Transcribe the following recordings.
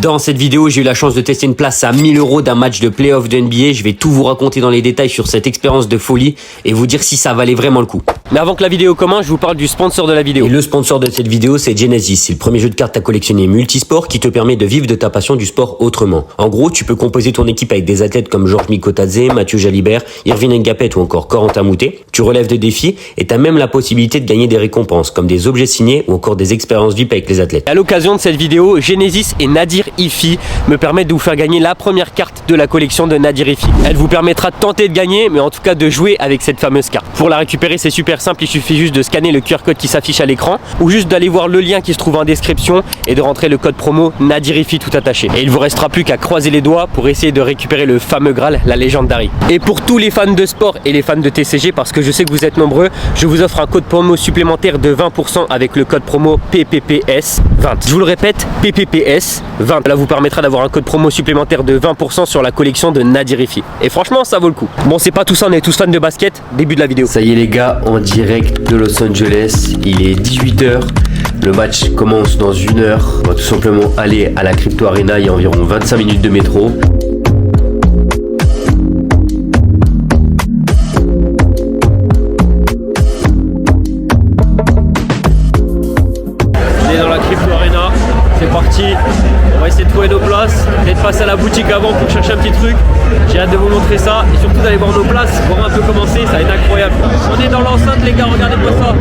Dans cette vidéo, j'ai eu la chance de tester une place à 1000 € d'un match de playoff de NBA. Je vais tout vous raconter dans les détails sur cette expérience de folie et vous dire si ça valait vraiment le coup. Mais avant que la vidéo commence, je vous parle du sponsor de la vidéo. Et le sponsor de cette vidéo, c'est Genesis. C'est le premier jeu de cartes à collectionner multisport qui te permet de vivre de ta passion du sport autrement. En gros, tu peux composer ton équipe avec des athlètes comme Georges Mikotadze, Mathieu Jalibert, Irvine Ngapet ou encore Corentin Moutet. Tu relèves des défis et tu as même la possibilité de gagner des récompenses comme des objets signés ou encore des expériences VIP avec les athlètes. À l'occasion de cette vidéo, Genesis et Nadir Ifi me permettent de vous faire gagner la première carte de la collection de Nadir Ifi. Elle vous permettra de tenter de gagner, mais en tout cas de jouer avec cette fameuse carte. Pour la récupérer, c'est super simple, il suffit juste de scanner le QR code qui s'affiche à l'écran ou juste d'aller voir le lien qui se trouve en description et de rentrer le code promo Nadir Ifi tout attaché. Et il vous restera plus qu'à croiser les doigts pour essayer de récupérer le fameux Graal, la légende d'Harry. Et pour tous les fans de sport et les fans de TCG, parce que je sais que vous êtes nombreux, je vous offre un code promo supplémentaire de 20% avec le code promo PPPS20. Je vous le répète, PPPS20. Cela vous permettra d'avoir un code promo supplémentaire de 20% sur la collection de Nadir Ifi. Et franchement, ça vaut le coup. Bon, c'est pas tout ça, on est tous fans de basket. Début de la vidéo. Ça y est les gars, en direct de Los Angeles. Il est 18 h. Le match commence dans 1 heure. On va tout simplement aller à la Crypto Arena. Il y a environ 25 minutes de métro. C'est parti, on va essayer de trouver nos places, peut-être passer à la boutique avant pour chercher un petit truc. J'ai hâte de vous montrer ça et surtout d'aller voir nos places, voir un peu comment c'est, ça va être incroyable. On est dans l'enceinte les gars, regardez-moi ça.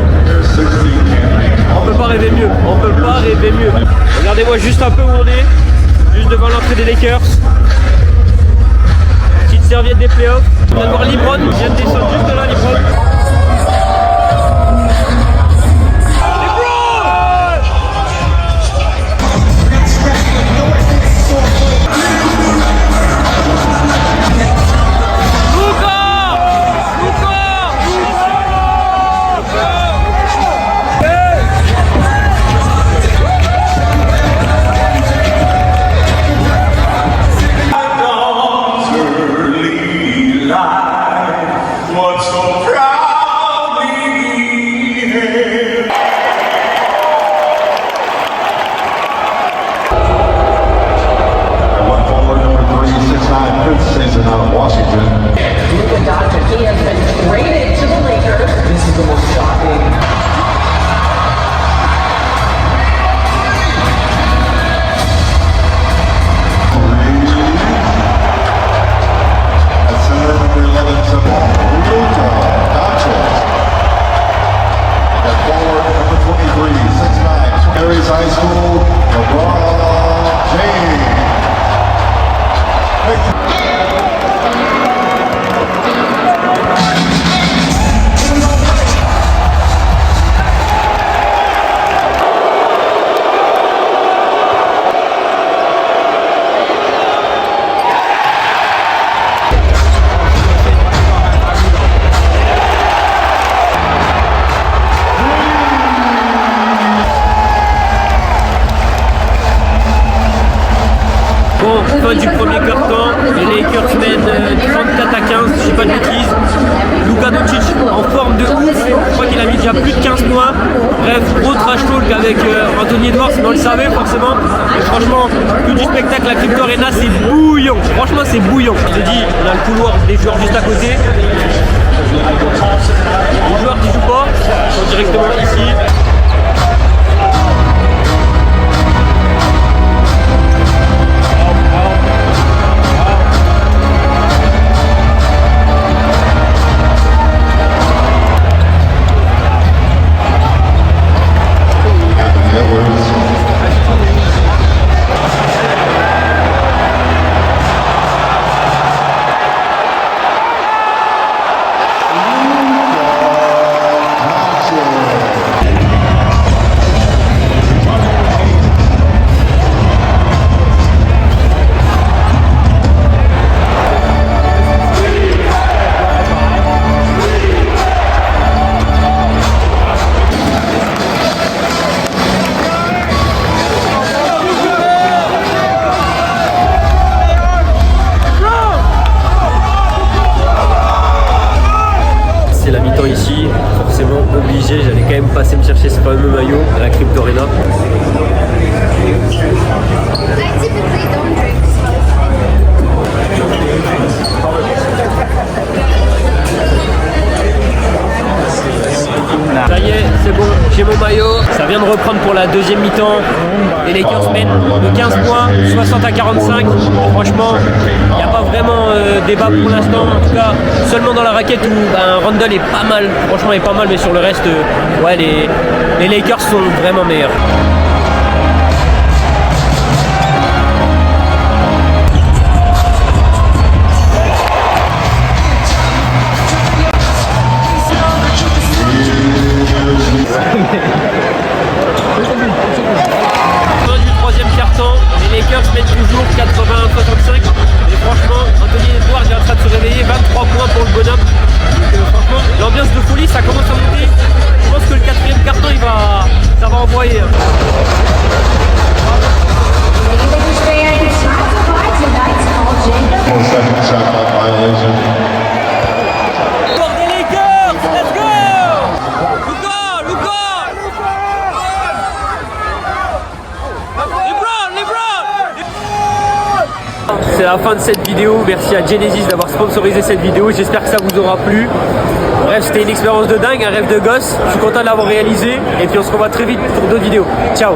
On peut pas rêver mieux, on peut pas rêver mieux. Regardez-moi juste un peu où on est, juste devant l'entrée des Lakers. Petite serviette des playoffs. On vient de voir LeBron, il vient de descendre juste là LeBron. Fin du premier quart-temps, les Lakers mènent 34 à 15, je dis pas de bêtises. Luka Doncic en forme de ouf, je crois qu'il a mis déjà plus de 15 points. Bref, gros trash talk avec Anthony Edwards, mais on le savait forcément. Et franchement, tout du spectacle, la Crypto Arena c'est bouillant, franchement c'est bouillant. Je te dis, on a le couloir des joueurs juste à côté. Les joueurs qui jouent pas sont directement ici. J'allais quand même passer me chercher ce fameux maillot à la Crypto Arena. de reprendre pour la deuxième mi-temps. Les Lakers mènent de 15 points, 60 à 45. Franchement, il n'y a pas vraiment débat pour l'instant. En tout cas, seulement dans la raquette où Randle est pas mal. Franchement, il est pas mal, mais sur le reste, ouais, les Lakers sont vraiment meilleurs. Les Lakers mènent toujours 80-65 et franchement Anthony Edwards est en train de se réveiller, 23 points pour le bonhomme. Franchement l'ambiance de folie ça commence à monter. Je pense que le quatrième carton ça va envoyer. C'est la fin de cette vidéo, merci à Genesis d'avoir sponsorisé cette vidéo, j'espère que ça vous aura plu. Bref, c'était une expérience de dingue, un rêve de gosse, je suis content de l'avoir réalisé et puis on se revoit très vite pour d'autres vidéos. Ciao.